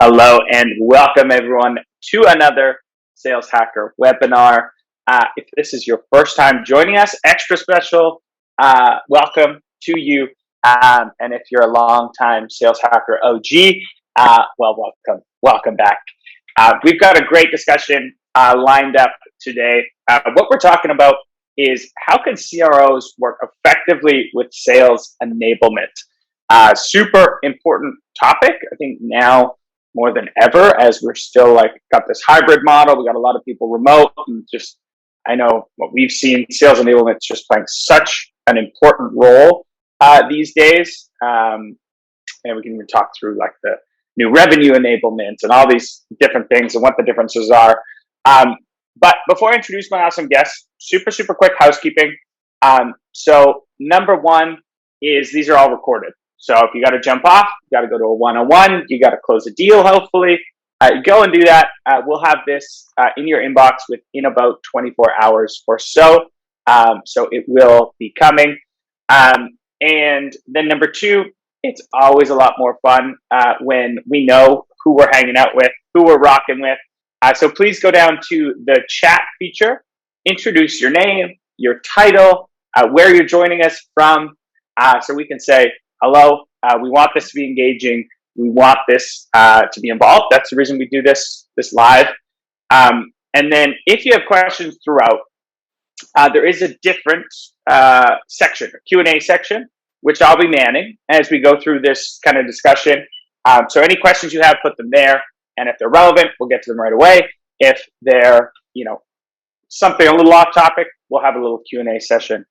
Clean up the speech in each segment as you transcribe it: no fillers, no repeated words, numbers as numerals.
Hello and welcome everyone to another Sales Hacker webinar. If this is your first time joining us, extra special welcome to you. And if you're a long-time Sales Hacker OG, well, welcome back. We've got a great discussion lined up today. What we're talking about is how can CROs work effectively with sales enablement? Super important topic, I think now more than ever, as we're still got this hybrid model. We got a lot of people remote, and just I know what we've seen, sales enablement is just playing such an important role these days. And we can even talk through the new revenue enablement and all these different things and what the differences are. But before I introduce my awesome guests, super quick housekeeping. So number one is these are all recorded. So if you got to jump off, you got to go to a one-on-one, you got to close a deal, hopefully. Go and do that. We'll have this in your inbox within about 24 hours or so. So it will be coming. And then number two, it's always a lot more fun when we know who we're hanging out with, who we're rocking with. So please go down to the chat feature, introduce your name, your title, where you're joining us from, so we can say, hello, we want this to be engaging. We want this to be involved. That's the reason we do this live. And then if you have questions throughout, there is a different section, a Q&A section, which I'll be manning as we go through this kind of discussion. So any questions you have, put them there. And if they're relevant, we'll get to them right away. If they're, something a little off topic, we'll have a little Q&A session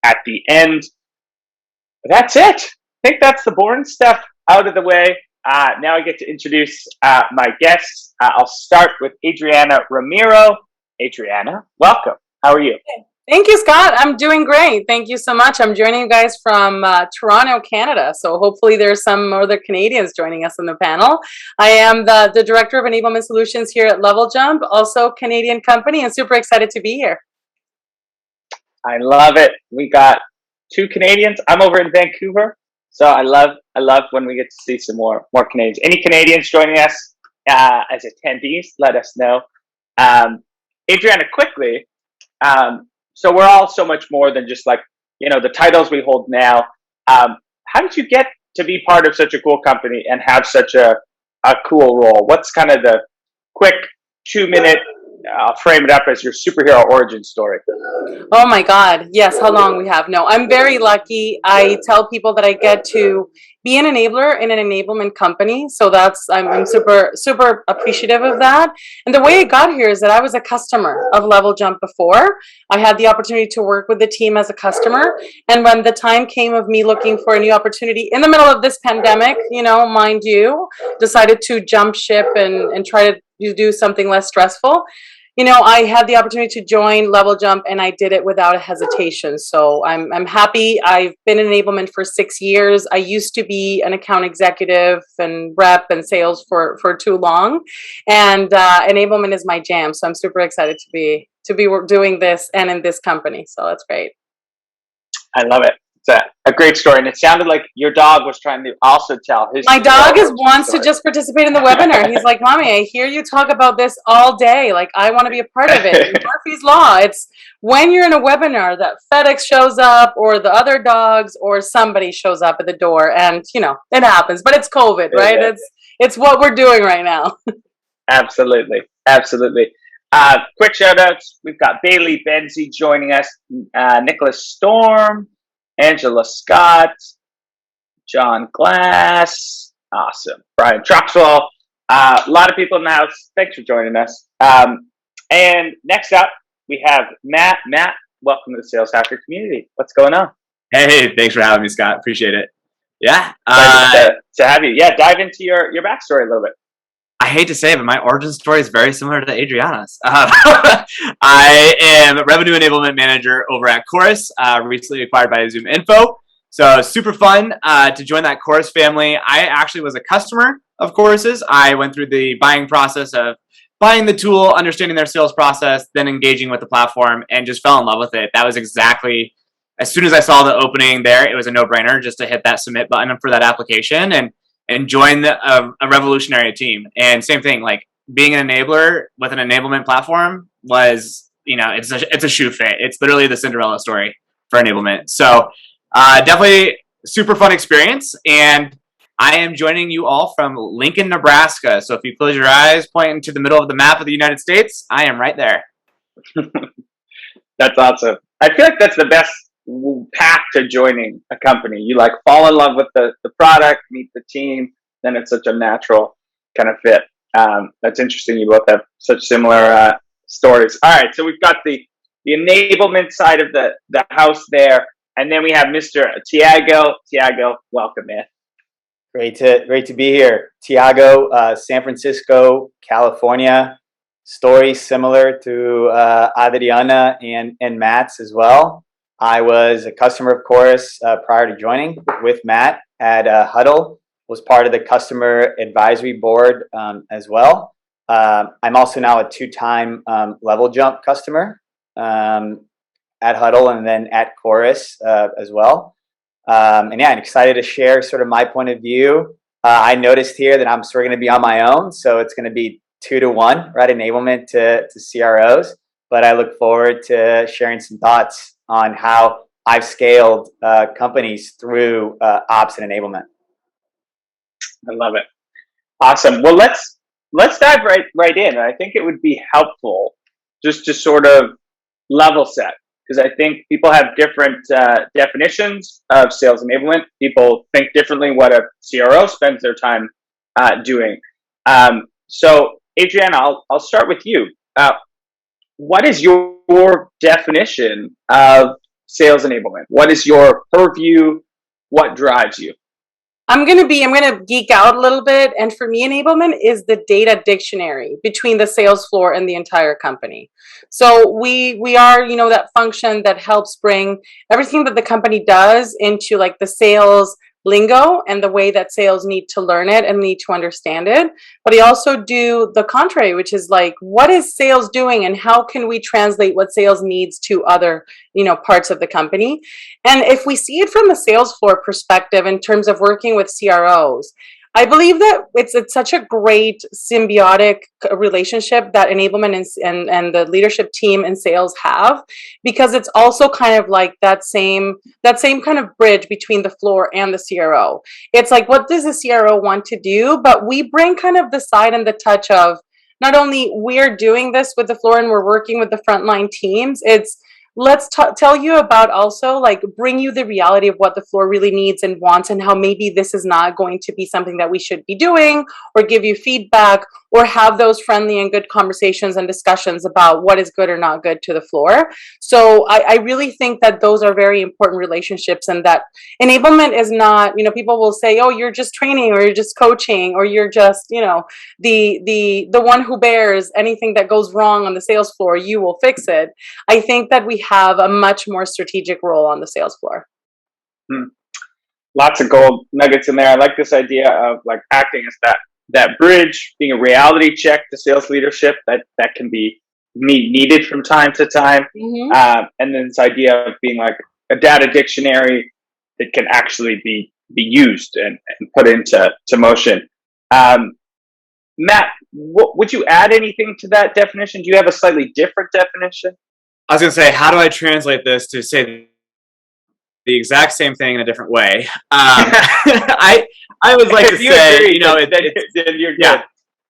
at the end. That's it. I think that's the boring stuff out of the way. Now I get to introduce my guests. I'll start with Adriana Romero. Adriana, welcome. How are you? Thank you, Scott. I'm doing great. Thank you so much. I'm joining you guys from Toronto, Canada. So hopefully there's some other Canadians joining us on the panel. I am the Director of Enablement Solutions here at LevelJump, also a Canadian company, and super excited to be here. I love it. We got two Canadians. I'm over in Vancouver. So I love when we get to see some more Canadians. Any Canadians joining us as attendees, let us know. Adriana, quickly, so we're all so much more than just the titles we hold now. How did you get to be part of such a cool company and have such a cool role? What's kind of the quick 2-minute, I'll frame it up as your superhero origin story. Oh my God. Yes. How long we have? No, I'm very lucky. I tell people that I get to be an enabler in an enablement company. So I'm super appreciative of that. And the way I got here is that I was a customer of LevelJump before. I had the opportunity to work with the team as a customer. And when the time came of me looking for a new opportunity in the middle of this pandemic, mind you, decided to jump ship and try to do something less stressful. I had the opportunity to join LevelJump, and I did it without a hesitation. So I'm happy. I've been in enablement for 6 years. I used to be an account executive and rep and sales for too long, and enablement is my jam. So I'm super excited to be doing this and in this company. So that's great. I love it. It's a great story, and it sounded like your dog was trying to also tell his. My dog wants to just participate in the webinar. He's like, "Mommy, I hear you talk about this all day. I want to be a part of it." Murphy's Law. It's when you're in a webinar that FedEx shows up, or the other dogs, or somebody shows up at the door, and it happens. But it's COVID, right? Yeah. It's what we're doing right now. Absolutely. Quick shout outs. We've got Bailey Benzie joining us, Nicholas Storm, Angela Scott, John Glass, awesome, Brian Troxwell, a lot of people in the house. Thanks for joining us. And next up, we have Matt. Matt, welcome to the Sales Hacker community. What's going on? Hey, thanks for having me, Scott. Appreciate it. Yeah. To have you. Yeah, dive into your backstory a little bit. I hate to say it, but my origin story is very similar to Adriana's. I am a Revenue Enablement Manager over at Chorus, recently acquired by Zoom Info. So super fun to join that Chorus family. I actually was a customer of Chorus's. I went through the buying process of buying the tool, understanding their sales process, then engaging with the platform, and just fell in love with it. That was exactly, as soon as I saw the opening there, it was a no-brainer just to hit that submit button for that application. And and join a revolutionary team. And same thing, like being an enabler with an enablement platform was, it's a shoe fit. It's literally the Cinderella story for enablement. So definitely super fun experience. And I am joining you all from Lincoln, Nebraska. So if you close your eyes, pointing to the middle of the map of the United States, I am right there. That's awesome. I feel like that's the best path to joining a company. You like fall in love with the product, meet the team, then it's such a natural kind of fit. That's interesting. You both have such similar stories. All right, so we've got the enablement side of the house there, and then we have Mr. Taigo. Taigo, welcome in. Great to be here. Taigo, San Francisco, California. Story similar to Adriana and Matt's as well. I was a customer of Chorus prior to joining with Matt at Huddle. Was part of the customer advisory board as well. I'm also now a 2-time level jump customer at Huddle and then at Chorus as well. And yeah, I'm excited to share sort of my point of view. I noticed here that I'm sort of going to be on my own, so it's going to be 2-to-1, right? Enablement to CROs. But I look forward to sharing some thoughts on how I've scaled companies through ops and enablement. I love it. Awesome. Well, let's dive right in. I think it would be helpful just to sort of level set, because I think people have different definitions of sales enablement. People think differently what a CRO spends their time doing. So, Adriana, I'll start with you. What is your definition of sales enablement? What is your purview? What drives you? I'm gonna geek out a little bit, and for me, enablement is the data dictionary between the sales floor and the entire company. So we are, that function that helps bring everything that the company does into like the sales lingo and the way that sales need to learn it and need to understand it. But I also do the contrary, which is like, what is sales doing and how can we translate what sales needs to other, parts of the company? And if we see it from the sales floor perspective in terms of working with CROs, I believe that it's such a great symbiotic relationship that enablement and the leadership team and sales have, because it's also kind of like that same kind of bridge between the floor and the CRO. It's like, what does the CRO want to do? But we bring kind of the side and the touch of not only we're doing this with the floor and we're working with the frontline teams, it's let's tell you about also like bring you the reality of what the floor really needs and wants and how maybe this is not going to be something that we should be doing, or give you feedback, or have those friendly and good conversations and discussions about what is good or not good to the floor. So I really think that those are very important relationships, and that enablement is not, people will say, oh, you're just training, or you're just coaching, or you're just, the one who bears anything that goes wrong on the sales floor, you will fix it. I think that we have a much more strategic role on the sales floor. Lots of gold nuggets in there. I like this idea of like acting as that bridge, being a reality check to sales leadership that can be needed from time to time. Mm-hmm. And then this idea of being like a data dictionary that can actually be used and put into motion. Matt, would you add anything to that definition? Do you have a slightly different definition? I was going to say, how do I translate this to say the exact same thing in a different way? I would like to say, agree, then you're good.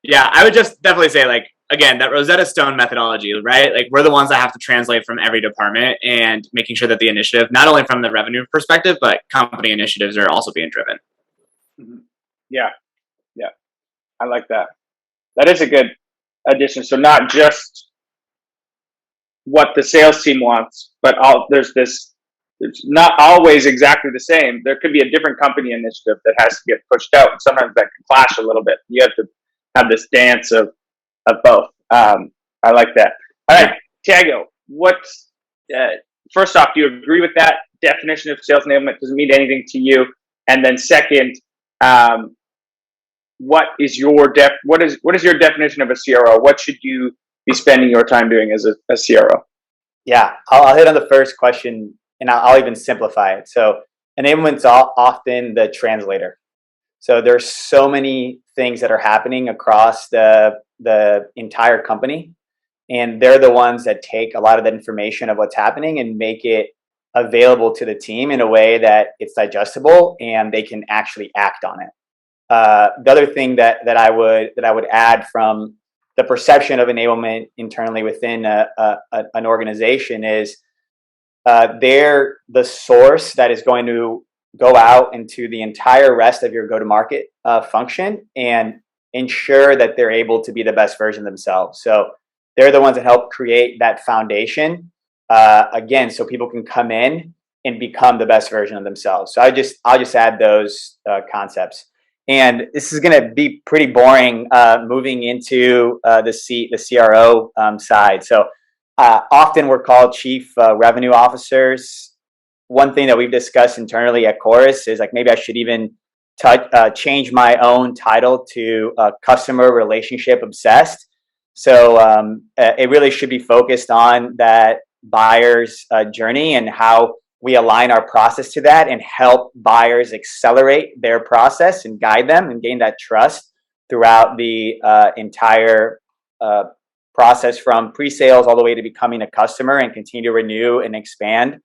Yeah, I would just definitely say, like, again, that Rosetta Stone methodology, right? Like, we're the ones that have to translate from every department and making sure that the initiative, not only from the revenue perspective, but company initiatives are also being driven. Mm-hmm. Yeah. I like that. That is a good addition. So not just what the sales team wants, but it's not always exactly the same. There could be a different company initiative that has to get pushed out, and sometimes that can clash a little bit. You have to have this dance of both. I like that. All right, Taigo, first off, do you agree with that definition of sales enablement? Does it mean anything to you? And then second, what is your definition of a CRO? What should you be spending your time doing as a CRO? Yeah, I'll hit on the first question, and I'll even simplify it. So enablement's often the translator. So there's so many things that are happening across the entire company, and they're the ones that take a lot of the information of what's happening and make it available to the team in a way that it's digestible and they can actually act on it. The other thing that I would add from the perception of enablement internally within an organization is they're the source that is going to go out into the entire rest of your go-to-market function and ensure that they're able to be the best version of themselves. So they're the ones that help create that foundation, again, so people can come in and become the best version of themselves. So I'll just add those concepts. And this is going to be pretty boring moving into the CRO side. So often we're called chief revenue officers. One thing that we've discussed internally at Chorus is like maybe I should even change my own title to customer relationship obsessed. So it really should be focused on that buyer's journey and how we align our process to that and help buyers accelerate their process and guide them and gain that trust throughout the entire process from pre-sales all the way to becoming a customer and continue to renew and expand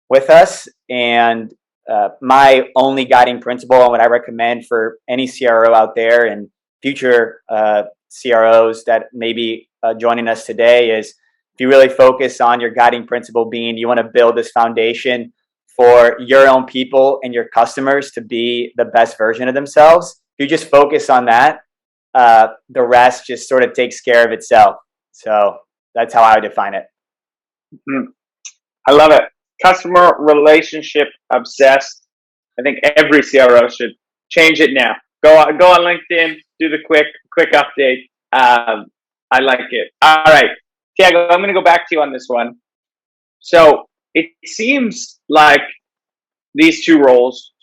with us. And my only guiding principle and what I recommend for any CRO out there and future CROs that may be joining us today is if you really focus on your guiding principle being you want to build this foundation for your own people and your customers to be the best version of themselves. If you just focus on that, the rest just sort of takes care of itself. So that's how I would define it. Mm-hmm. I love it. Customer relationship obsessed. I think every CRO should change it now. Go on LinkedIn, do the quick update. I like it. All right, Taigo, I'm going to go back to you on this one. So it seems like these two roles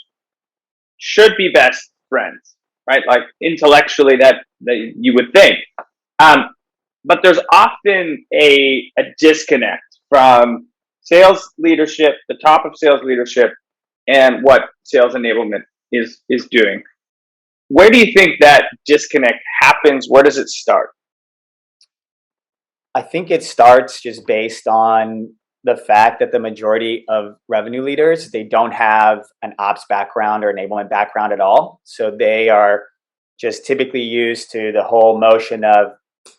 should be best friends, right? Like intellectually that you would think. But there's often a disconnect from sales leadership, the top of sales leadership, and what sales enablement is doing. Where do you think that disconnect happens? Where does it start? I think it starts just based on the fact that the majority of revenue leaders, they don't have an ops background or enablement background at all. So they are just typically used to the whole motion of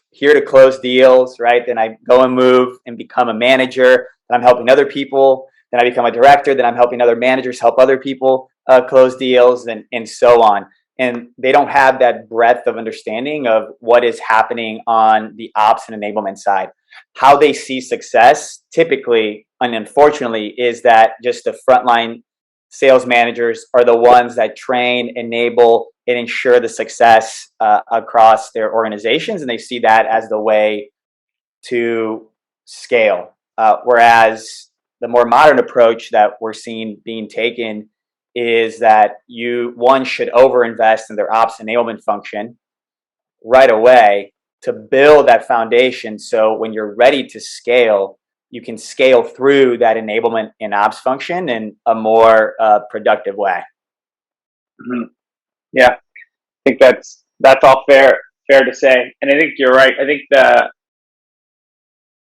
here to close deals, right? Then I go and move and become a manager. Then I'm helping other people. Then I become a director. Then I'm helping other managers help other people close deals and so on. And they don't have that breadth of understanding of what is happening on the ops and enablement side. How they see success typically, and unfortunately, is that just the frontline sales managers are the ones that train, enable, and ensure the success across their organizations. And they see that as the way to scale. Whereas the more modern approach that we're seeing being taken is that one should overinvest in their ops enablement function right away to build that foundation. So when you're ready to scale, you can scale through that enablement and ops function in a more productive way. Mm-hmm. Yeah, I think that's all fair to say, and I think you're right. I think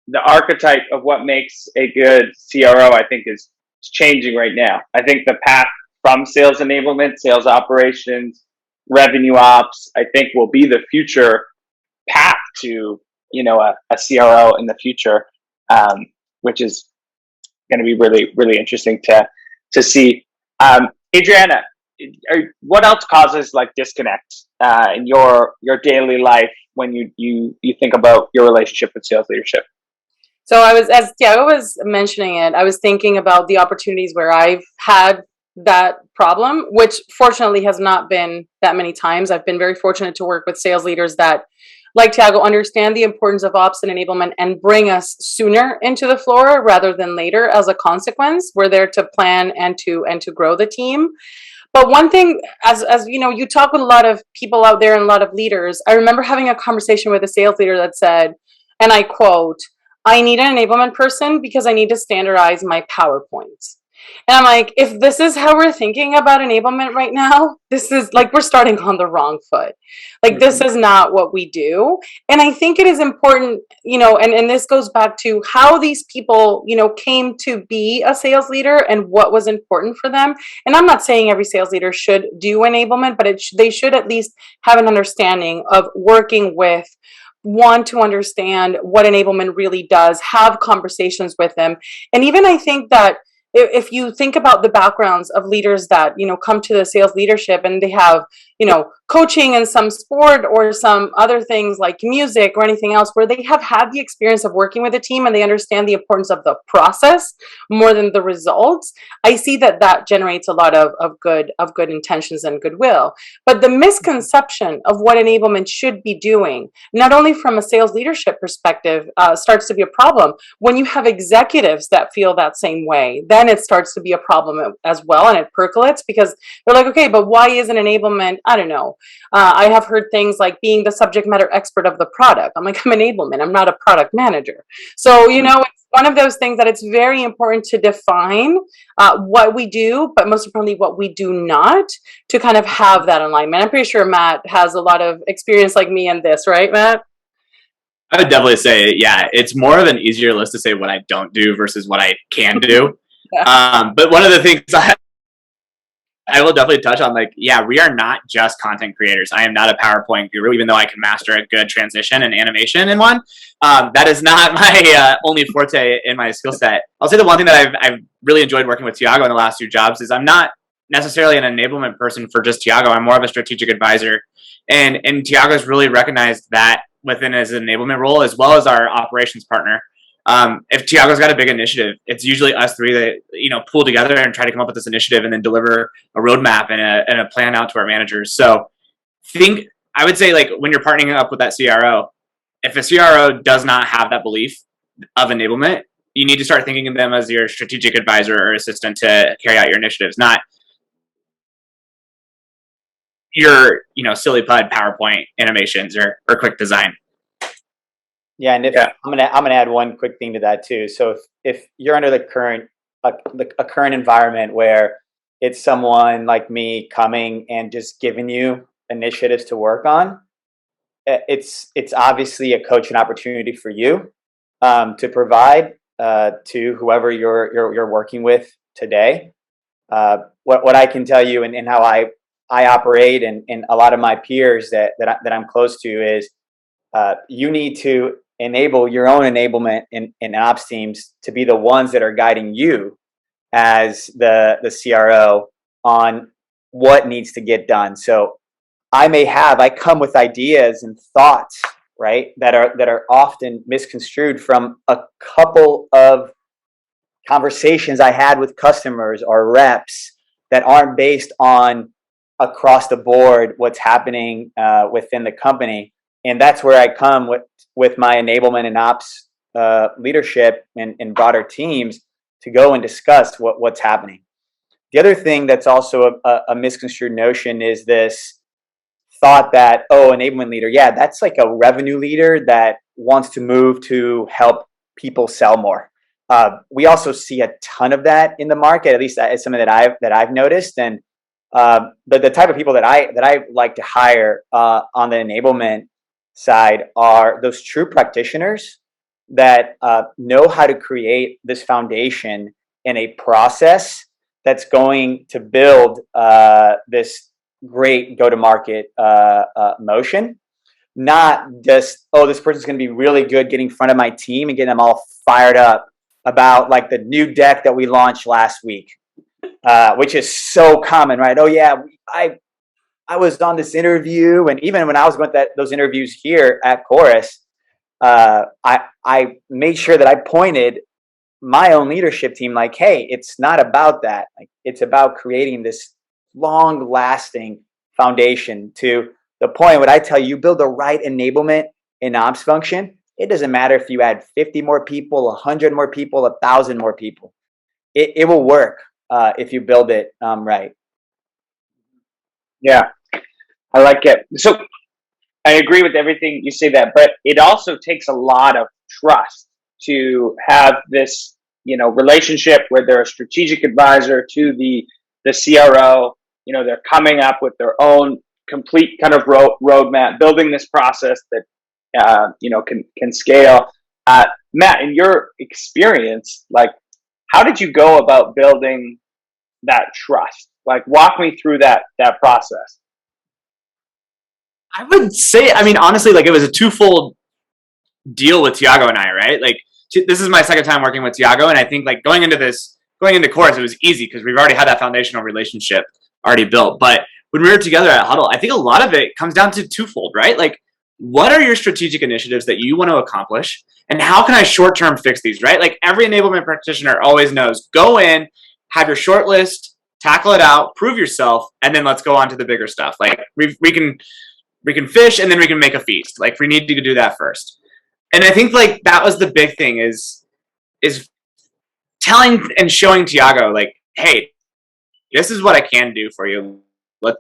the archetype of what makes a good CRO, I think, is changing right now. I think the path from sales enablement, sales operations, revenue ops, I think will be the future path to, a CRO in the future, which is going to be really, really interesting to see. Adriana, what else causes like disconnect in your daily life when you think about your relationship with sales leadership? So as Taigo was mentioning it, I was thinking about the opportunities where I've had that problem, which fortunately has not been that many times. I've been very fortunate to work with sales leaders that, like Taigo, understand the importance of ops and enablement and bring us sooner into the floor rather than later. As a consequence, we're there to plan and to grow the team. But one thing, as you talk with a lot of people out there and a lot of leaders, I remember having a conversation with a sales leader that said, and I quote, "I need an enablement person because I need to standardize my PowerPoint." And I'm like, if this is how we're thinking about enablement right now, this is like we're starting on the wrong foot. Like, this is not what we do. And I think it is important, and this goes back to how these people, came to be a sales leader and what was important for them. And I'm not saying every sales leader should do enablement, but they should at least have an understanding of working with one, to understand what enablement really does, have conversations with them. And even I think that if you think about the backgrounds of leaders that come to the sales leadership and they have coaching in some sport or some other things like music or anything else, where they have had the experience of working with a team and they understand the importance of the process more than the results, I see that generates a lot of good intentions and goodwill. But the misconception of what enablement should be doing, not only from a sales leadership perspective, starts to be a problem. When you have executives that feel that same way, then it starts to be a problem as well, and it percolates because they're like, okay, but why isn't enablement, I don't know. I have heard things like being the subject matter expert of the product. I'm like, I'm enablement. I'm not a product manager. So, it's one of those things that it's very important to define what we do, but most importantly, what we do not, to kind of have that alignment. I'm pretty sure Matt has a lot of experience like me in this, right, Matt? I would definitely say, yeah, it's more of an easier list to say what I don't do versus what I can do. Yeah. But one of the things I will definitely touch on, like, yeah, we are not just content creators. I am not a PowerPoint guru, even though I can master a good transition and animation in one. That is not my only forte in my skill set. I'll say the one thing that I've really enjoyed working with Taigo in the last few jobs is I'm not necessarily an enablement person for just Taigo. I'm more of a strategic advisor. And Taigo's really recognized that within his enablement role, as well as our operations partner. If Taigo's got a big initiative, it's usually us three that pull together and try to come up with this initiative and then deliver a roadmap and a plan out to our managers. So I would say, like, when you're partnering up with that CRO, if a CRO does not have that belief of enablement, you need to start thinking of them as your strategic advisor or assistant to carry out your initiatives, not your silly pud PowerPoint animations or quick design. Yeah, and I'm gonna add one quick thing to that too. So if you're under the current environment where it's someone like me coming and just giving you initiatives to work on, it's obviously a coaching opportunity for you to provide to whoever you're working with today. What I can tell you and how I operate and a lot of my peers that I'm close to is you need to enable your own enablement in ops teams to be the ones that are guiding you as the CRO on what needs to get done. So I come with ideas and thoughts, right, that are often misconstrued from a couple of conversations I had with customers or reps that aren't based on across the board what's happening within the company. And that's where I come with my enablement and ops leadership and broader teams to go and discuss what's happening. The other thing that's also a misconstrued notion is this thought that, enablement leader, yeah, that's like a revenue leader that wants to move to help people sell more. We also see a ton of that in the market. At least that is something that I've noticed. And the type of people that I like to hire on the enablement side are those true practitioners that know how to create this foundation in a process that's going to build this great go-to-market motion. Not just, this person's going to be really good getting in front of my team and getting them all fired up about like the new deck that we launched last week, which is so common, right? Oh yeah, I was on this interview, and even when I was going to those interviews here at Chorus, I made sure that I pointed my own leadership team like, hey, it's not about that. Like, it's about creating this long-lasting foundation to the point when I tell you, build the right enablement in ops function. It doesn't matter if you add 50 more people, 100 more people, 1,000 more people. It will work if you build it right. Yeah, I like it. So I agree with everything you say that, but it also takes a lot of trust to have this relationship where they're a strategic advisor to the CRO. They're coming up with their own complete kind of roadmap, building this process that can scale. Matt, in your experience, like, how did you go about building that trust? Like, walk me through that process. I would say, I mean, honestly, like, it was a twofold deal with Taigo and I, right? Like, this is my second time working with Taigo, and I think, like, going into Chorus, it was easy because we've already had that foundational relationship already built. But when we were together at Huddle, I think a lot of it comes down to twofold, right? Like, what are your strategic initiatives that you want to accomplish, and how can I short-term fix these, right? Like, every enablement practitioner always knows, go in, have your short list, tackle it out, prove yourself, and then let's go on to the bigger stuff. Like, we can fish, and then we can make a feast. Like, we need to do that first. And I think, like, that was the big thing is telling and showing Taigo, like, hey, this is what I can do for you.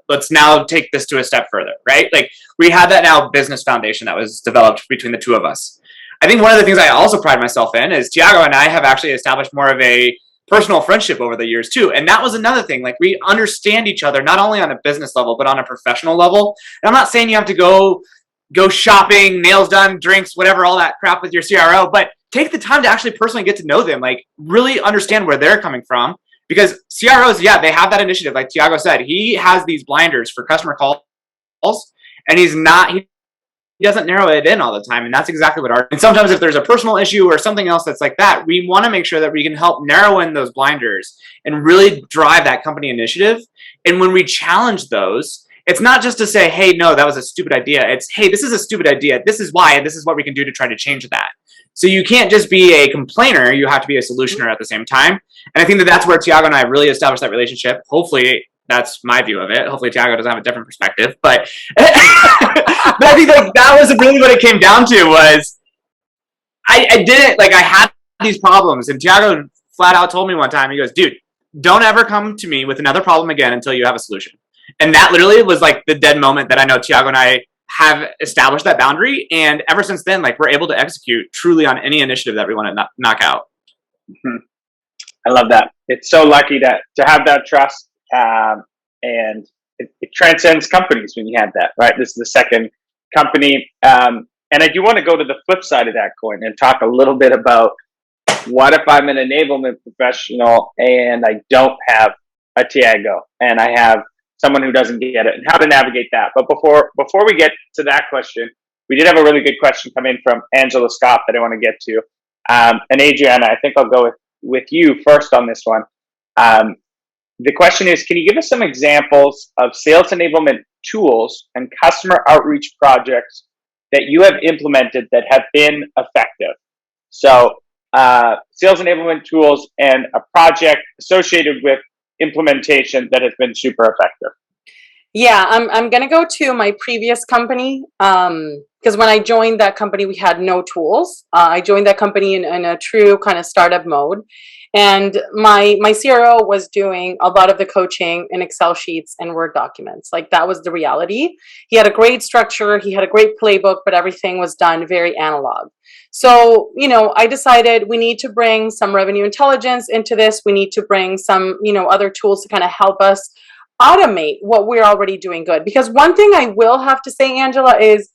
Let's now take this to a step further, right? Like, we had that now business foundation that was developed between the two of us. I think one of the things I also pride myself in is Taigo and I have actually established more of a personal friendship over the years too. And that was another thing. Like, we understand each other, not only on a business level, but on a professional level. And I'm not saying you have to go shopping, nails done, drinks, whatever, all that crap with your CRO, but take the time to actually personally get to know them, like, really understand where they're coming from. Because CROs, yeah, they have that initiative. Like Taigo said, he has these blinders for customer calls, and he doesn't narrow it in all the time. And that's exactly what and sometimes if there's a personal issue or something else that's like that, we want to make sure that we can help narrow in those blinders and really drive that company initiative. And when we challenge those, it's not just to say, hey, no, that was a stupid idea. It's, hey, this is a stupid idea. This is why, and this is what we can do to try to change that. So you can't just be a complainer. You have to be a solutioner at the same time. And I think that that's where Taigo and I really established that relationship. Hopefully, that's my view of it. Hopefully, Taigo doesn't have a different perspective. But, but I think, like, that was really what it came down to was I didn't, like, I had these problems. And Taigo flat out told me one time, he goes, dude, don't ever come to me with another problem again until you have a solution. And that literally was like the dead moment that I know Taigo and I have established that boundary. And ever since then, like, we're able to execute truly on any initiative that we want to knock out. Mm-hmm. I love that. It's so lucky to have that trust. And it transcends companies when you have that, right? This is the second company. And I do want to go to the flip side of that coin and talk a little bit about what if I'm an enablement professional and I don't have a Taigo and I have someone who doesn't get it, and how to navigate that. But before we get to that question, we did have a really good question come in from Angela Scott that I want to get to. And Adriana, I think I'll go with you first on this one. The question is, can you give us some examples of sales enablement tools and customer outreach projects that you have implemented that have been effective? So sales enablement tools and a project associated with implementation that has been super effective. Yeah, I'm gonna go to my previous company because when I joined that company, we had no tools. I joined that company in a true kind of startup mode, and my CRO was doing a lot of the coaching in Excel sheets and Word documents. Like, that was the reality. He had a great structure, he had a great playbook, but everything was done very analog. So, I decided we need to bring some revenue intelligence into this. We need to bring some, other tools to kind of help us automate what we're already doing good. Because one thing I will have to say, Angela, is,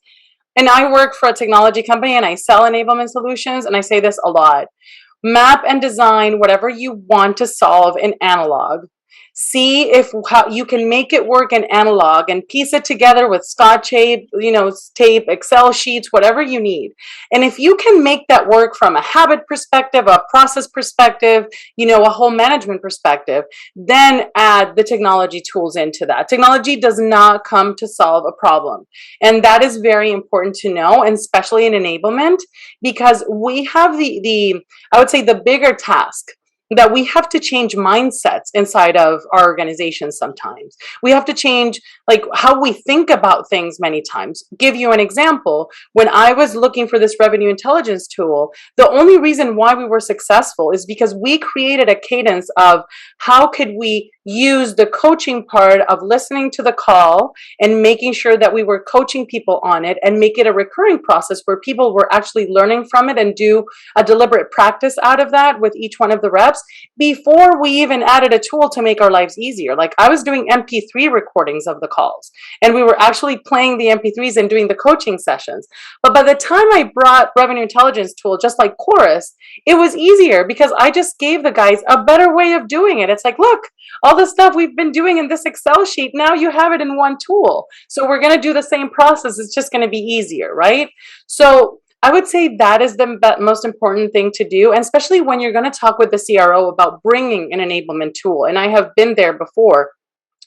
and I work for a technology company and I sell enablement solutions, and I say this a lot: map and design whatever you want to solve in analog. See how you can make it work in analog and piece it together with Scotch tape, tape, Excel sheets, whatever you need. And if you can make that work from a habit perspective, a process perspective, a whole management perspective, then add the technology tools into that. Technology does not come to solve a problem. And that is very important to know, and especially in enablement, because we have I would say the bigger task that we have to change mindsets inside of our organizations sometimes. We have to change like how we think about things many times. Give you an example. When I was looking for this revenue intelligence tool, the only reason why we were successful is because we created a cadence of how could we use the coaching part of listening to the call and making sure that we were coaching people on it and make it a recurring process where people were actually learning from it and do a deliberate practice out of that with each one of the reps before we even added a tool to make our lives easier. Like I was doing MP3 recordings of the calls and we were actually playing the MP3s and doing the coaching sessions. But by the time I brought revenue intelligence tool, just like Chorus, it was easier because I just gave the guys a better way of doing it. It's like, look, all the stuff we've been doing in this Excel sheet, now you have it in one tool. So we're going to do the same process. It's just going to be easier, right? So I would say that is the most important thing to do, and especially when you're going to talk with the CRO about bringing an enablement tool. And I have been there before.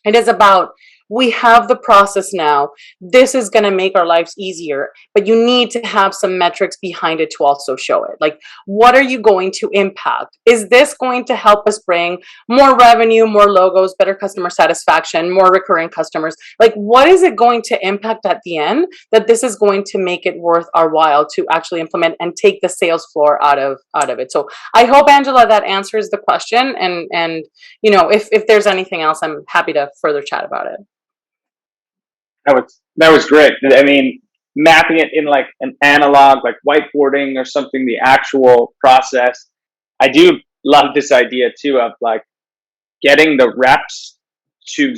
It is about, we have the process now. This is going to make our lives easier, but you need to have some metrics behind it to also show it. Like, what are you going to impact? Is this going to help us bring more revenue, more logos, better customer satisfaction, more recurring customers? Like, what is it going to impact at the end that this is going to make it worth our while to actually implement and take the sales floor out of it? So I hope, Angela, that answers the question. And you know, if there's anything else, I'm happy to further chat about it. That was great. I mean, mapping it in like an analog, like whiteboarding or something, the actual process. I do love this idea too of like getting the reps to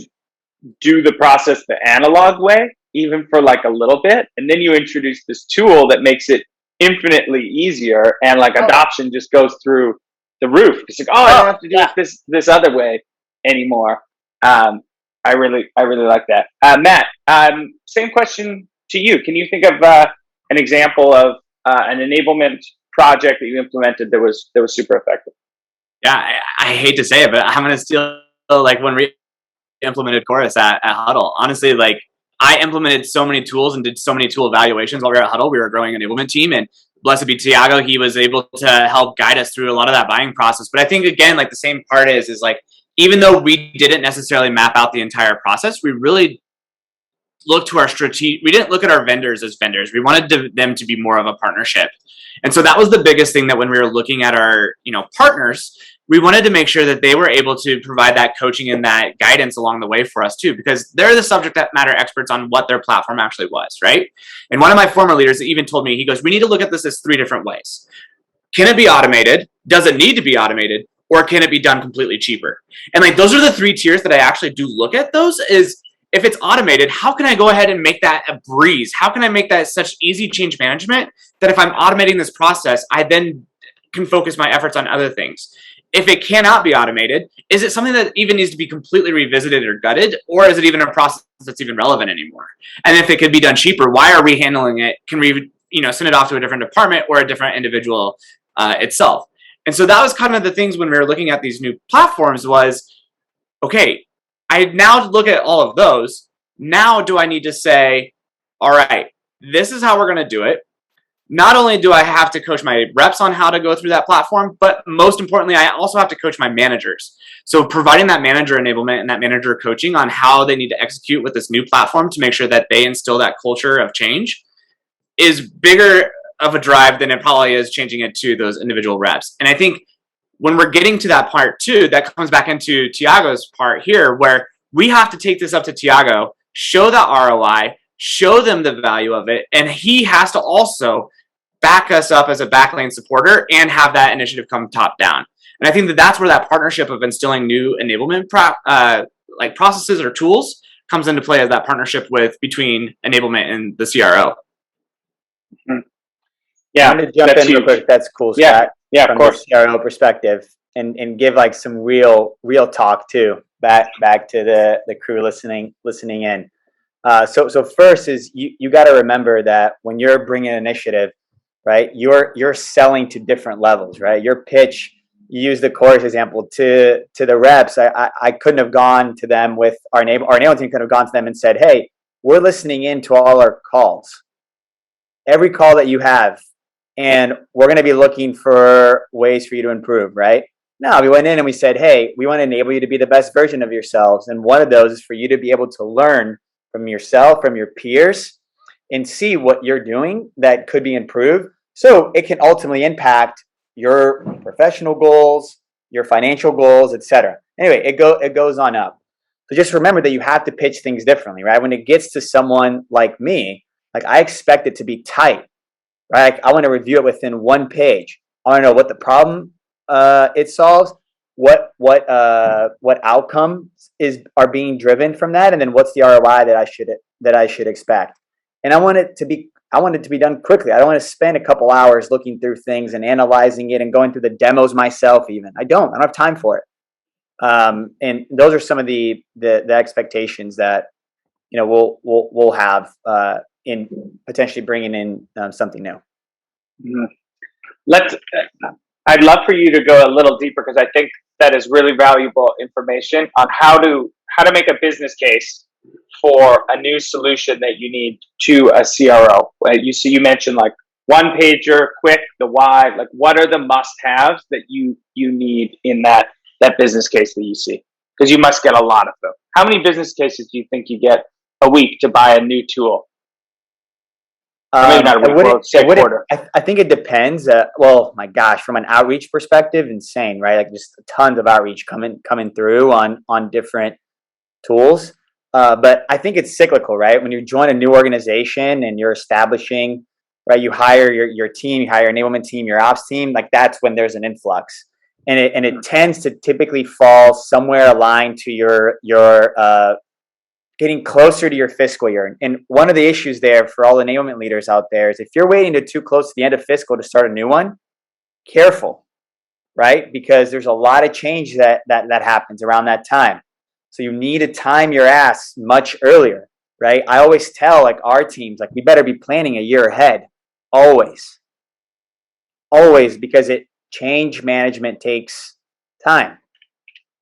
do the process the analog way, even for like a little bit. And then you introduce this tool that makes it infinitely easier, and like adoption just goes through the roof. It's like, I don't have to do it this other way anymore. I really like that. Matt, same question to you. Can you think of an example of an enablement project that you implemented that was super effective? Yeah, I hate to say it, but I'm going to steal like when we implemented Chorus at Huddle. Honestly, like I implemented so many tools and did so many tool evaluations while we were at Huddle. We were a growing enablement team, and blessed be Taigo, he was able to help guide us through a lot of that buying process. But I think again, like the same part is like, even though we didn't necessarily map out the entire process, we really looked to our strategy. We didn't look at our vendors as vendors. We wanted them to be more of a partnership. And so that was the biggest thing, that when we were looking at our, partners, we wanted to make sure that they were able to provide that coaching and that guidance along the way for us too, because they're the subject matter experts on what their platform actually was, right? And one of my former leaders even told me, he goes, we need to look at this as 3 different ways. Can it be automated? Does it need to be automated? Or can it be done completely cheaper? And like, those are the 3 tiers that I actually do look at. Those is, if it's automated, how can I go ahead and make that a breeze? How can I make that such easy change management that if I'm automating this process, I then can focus my efforts on other things? If it cannot be automated, is it something that even needs to be completely revisited or gutted? Or is it even a process that's even relevant anymore? And if it could be done cheaper, why are we handling it? Can we, send it off to a different department or a different individual itself? And so that was kind of the things when we were looking at these new platforms was, okay, I now look at all of those. Now do I need to say, all right, this is how we're going to do it. Not only do I have to coach my reps on how to go through that platform, but most importantly, I also have to coach my managers. So providing that manager enablement and that manager coaching on how they need to execute with this new platform to make sure that they instill that culture of change is bigger of a drive than it probably is changing it to those individual reps. And I think when we're getting to that part too, that comes back into Taigo's part here, where we have to take this up to Taigo, show the ROI, show them the value of it, and he has to also back us up as a backlane supporter and have that initiative come top down. And I think that that's where that partnership of instilling new enablement like processes or tools comes into play, as that partnership between enablement and the CRO. Mm-hmm. Yeah, I'm going to jump in real quick. That's cool, Scott. Yeah, from of course. The CRO perspective, and give like some real talk too, back to the crew listening in. So first is you got to remember that when you're bringing an initiative, right, you're selling to different levels, right? Your pitch, you use the Chorus example to the reps. I couldn't have gone to them with our enablement team, could have gone to them and said, hey, we're listening in to all our calls, every call that you have, and we're going to be looking for ways for you to improve, right? No, we went in and we said, hey, we want to enable you to be the best version of yourselves. And one of those is for you to be able to learn from yourself, from your peers, and see what you're doing that could be improved. So it can ultimately impact your professional goals, your financial goals, etc. Anyway, it goes on up. So just remember that you have to pitch things differently, right? When it gets to someone like me, like I expect it to be tight, right? I want to review it within 1 page. I want to know what the problem it solves, what outcomes are being driven from that, and then what's the ROI that I should expect. And I want it to be done quickly. I don't want to spend a couple hours looking through things and analyzing it and going through the demos myself. Even I don't have time for it. And those are some of the expectations that we'll have in potentially bringing in something new. Mm-hmm. I'd love for you to go a little deeper, because I think that is really valuable information on how to make a business case for a new solution that you need to a CRO. You mentioned like 1 pager, quick, the why. Like, what are the must-haves that you need in that business case that you see? Because you must get a lot of them. How many business cases do you think you get a week to buy a new tool? Maybe not a week, quarter. I think it depends. Well, my gosh, from an outreach perspective, insane, right? Like just tons of outreach coming through on different tools. But I think it's cyclical, right? When you join a new organization and you're establishing, right, you hire your team, you hire your enablement team, your ops team, like that's when there's an influx. And it tends to typically fall somewhere aligned to your getting closer to your fiscal year. And one of the issues there for all enablement leaders out there is if you're waiting to too close to the end of fiscal to start a new one, careful, right? Because there's a lot of change that happens around that time. So you need to time your ass much earlier, right? I always tell like our teams, like we better be planning a year ahead, always, because change management takes time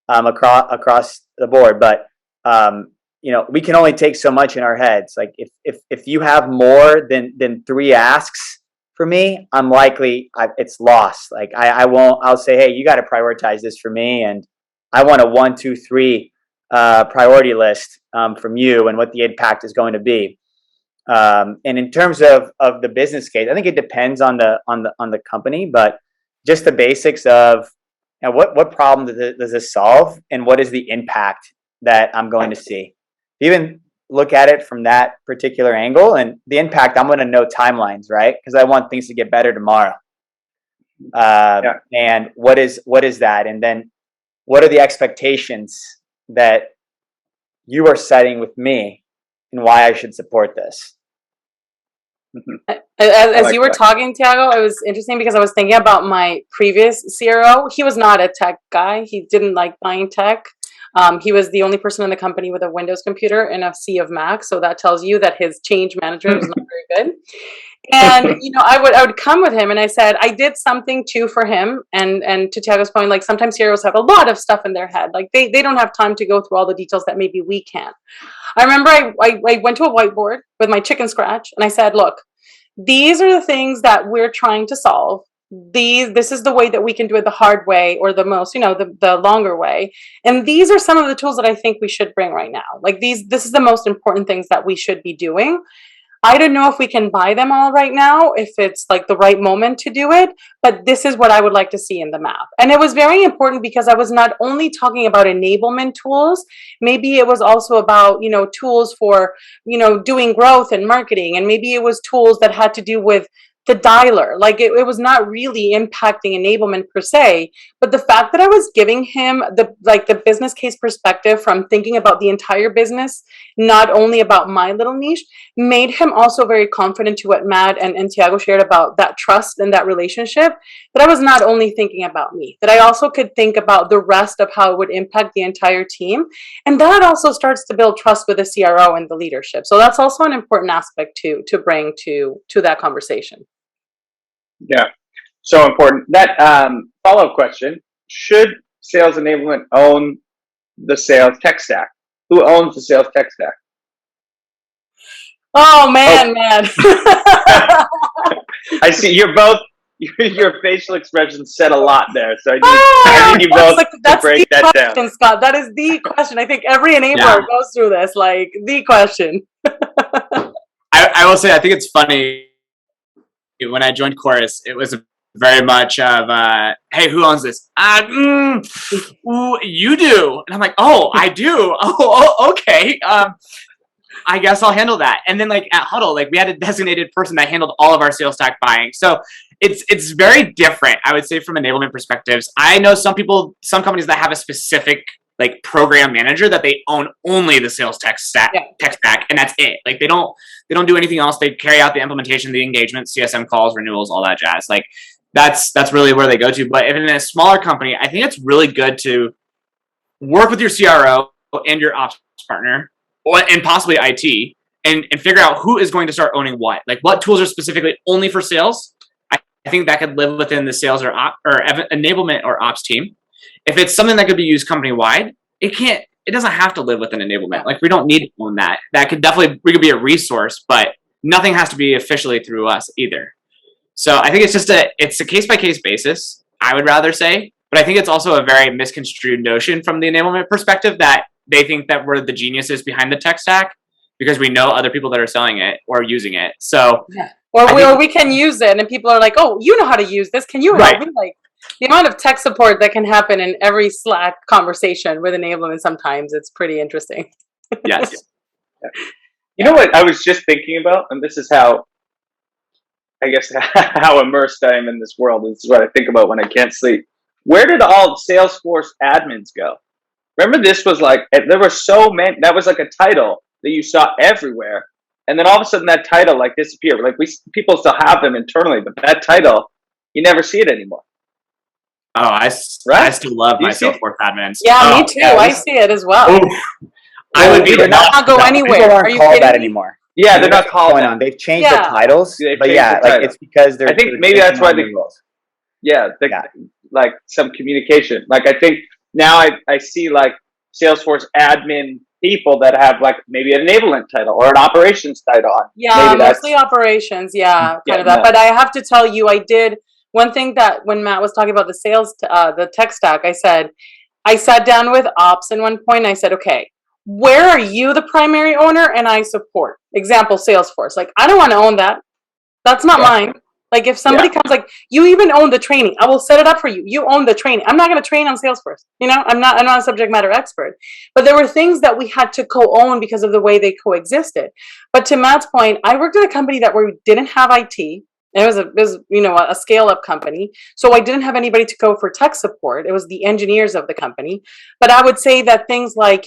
across the board. But we can only take so much in our heads. Like if you have more than 3 asks for me, I'm likely it's lost. Like I'll say, hey, you got to prioritize this for me, and I want a 1, 2, 3 priority list from you and what the impact is going to be. And in terms of the business case, I think it depends on the company, but just the basics of what problem does this solve, and what is the impact that I'm going to see. Even look at it from that particular angle, and the impact, I'm going to know timelines, right? Because I want things to get better tomorrow. And what is that? And then what are the expectations that you are setting with me, and why I should support this? As you were talking, Taigo, it was interesting because I was thinking about my previous CRO. He was not a tech guy. He didn't like buying tech. He was the only person in the company with a Windows computer and a sea of Mac. So that tells you that his change management was not very good. And I would come with him, and I said I did something too for him. And to Tiago's point, like sometimes CROs have a lot of stuff in their head, like they don't have time to go through all the details that maybe we can. I remember I went to a whiteboard with my chicken scratch, and I said, look, these are the things that we're trying to solve. This is the way that we can do it the hard way, or the most, the longer way. And these are some of the tools that I think we should bring right now. Like this is the most important things that we should be doing. I don't know if we can buy them all right now, if it's like the right moment to do it, but this is what I would like to see in the map. And it was very important because I was not only talking about enablement tools, maybe it was also about, tools for, doing growth and marketing. And maybe it was tools that had to do with the dialer. Like it was not really impacting enablement per se, but the fact that I was giving him the business case perspective from thinking about the entire business, not only about my little niche, made him also very confident to what Matt and Taigo shared about that trust and that relationship, that I was not only thinking about me, that I also could think about the rest of how it would impact the entire team. And that also starts to build trust with the CRO and the leadership. So that's also an important aspect to bring to that conversation. Yeah, so important. That follow-up question, should sales enablement own the sales tech stack? Who owns the sales tech stack? Oh, man. I see you're both your facial expression said a lot there. So I need you both to break that down. Question, Scott. That is the question. I think every enabler goes through this, like the question. I will say, I think it's funny. When I joined Chorus, it was very much of, hey, who owns this? You do. And I'm like, oh, I do. Oh, okay. I guess I'll handle that. And then like at Huddle, like we had a designated person that handled all of our sales tax buying. So it's very different, I would say, from enablement perspectives. I know some companies that have a specific like program manager that they own only the sales tech stack, and that's it. Like they don't do anything else. They carry out the implementation, the engagement, CSM calls, renewals, all that jazz. Like that's really where they go to. But if in a smaller company, I think it's really good to work with your CRO and your ops partner, and possibly IT, and figure out who is going to start owning what. Like what tools are specifically only for sales. I think that could live within the sales or enablement or ops team. If it's something that could be used company-wide, it doesn't have to live within enablement. Like we don't need to own that. That could we could be a resource, but nothing has to be officially through us either. So I think it's a case-by-case basis, I would rather say, but I think it's also a very misconstrued notion from the enablement perspective that they think that we're the geniuses behind the tech stack because we know other people that are selling it or using it. So or we can use it and people are like, oh, you know how to use this. Can you help me? Like the amount of tech support that can happen in every Slack conversation with enablement, sometimes it's pretty interesting. Yes. You know what I was just thinking about, and this is how, I guess, how immersed I am in this world. This is what I think about when I can't sleep. Where did all Salesforce admins go? Remember, this was like, there were so many, that was like a title that you saw everywhere. And then all of a sudden that title like disappeared. Like people still have them internally, but that title, you never see it anymore. Oh, I still love my Salesforce admins. Yeah, me too. Yeah, I see it as well. I would be not go anywhere. People aren't Are you called kidding that me? anymore. Yeah, they're not called that. They've changed the titles, but it's because they're. I think maybe that's why they. Like some communication. Like I think now I see like Salesforce admin people that have like maybe an enablement title or an operations title on. Yeah, mostly operations. Yeah, kind of that. But I have to tell you, I did one thing that when Matt was talking about the sales, the tech stack, I sat down with ops at one point. And I said, okay, where are you the primary owner and I support? Example, Salesforce. Like I don't want to own that. That's not mine. Like if somebody comes, like you even own the training, I will set it up for you. You own the training. I'm not going to train on Salesforce. You know, I'm not a subject matter expert, but there were things that we had to co-own because of the way they coexisted. But to Matt's point, I worked at a company where we didn't have IT. It was a scale-up company, so I didn't have anybody to go for tech support. It was the engineers of the company. But I would say that things like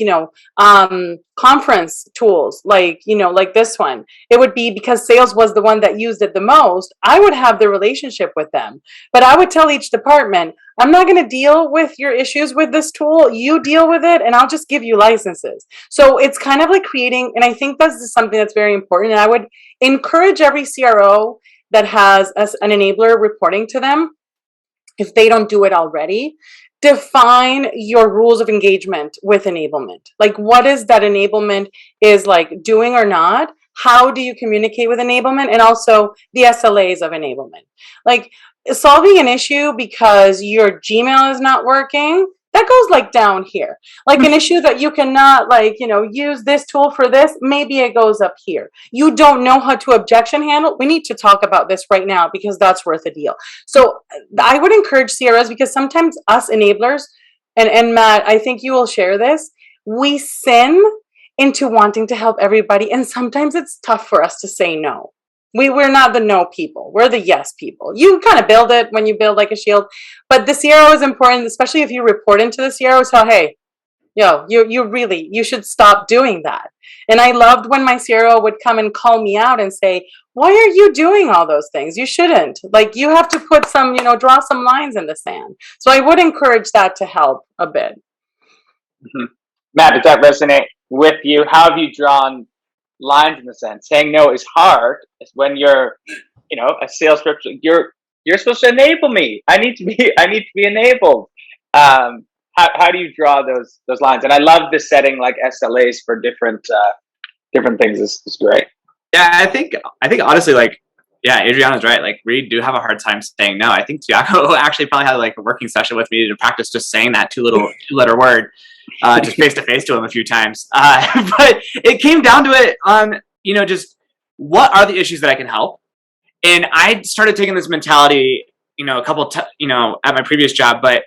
conference tools, like this one, it would be because sales was the one that used it the most. I would have the relationship with them, but I would tell each department, I'm not going to deal with your issues with this tool. You deal with it, and I'll just give you licenses. So it's kind of like creating, and I think that's something that's very important. And I would encourage every CRO that has an enabler reporting to them, if they don't do it already, define your rules of engagement with enablement. Like what is that enablement is like doing or not? How do you communicate with enablement? And also the SLAs of enablement. Like solving an issue because your Gmail is not working, that goes like down here. Like an issue that you cannot use this tool for this, maybe it goes up here. You don't know how to objection handle. We need to talk about this right now because that's worth a deal. So I would encourage CROs, because sometimes us enablers, and Matt, I think you will share this, we sin into wanting to help everybody. And sometimes it's tough for us to say no. We're not the no people. We're the yes people. You kind of build it when you build like a shield, but the CRO is important, especially if you report into the CRO. So, hey, you should stop doing that. And I loved when my CRO would come and call me out and say, why are you doing all those things? You shouldn't. Like you have to put some, draw some lines in the sand. So I would encourage that to help a bit. Mm-hmm. Matt, does that resonate with you? How have you drawn lines in the sand? Saying no is hard. It's when you're, a sales rep. You're supposed to enable me. I need to be enabled. How do you draw those lines? And I love this setting like SLAs for different things is great. Yeah, I think honestly, like Yeah, Adriana's right. Like, we do have a hard time saying no. I think Taigo actually probably had like a working session with me to practice just saying that two-letter word, just face to face to him a few times. But it came down to it on, just what are the issues that I can help? And I started taking this mentality, at my previous job, but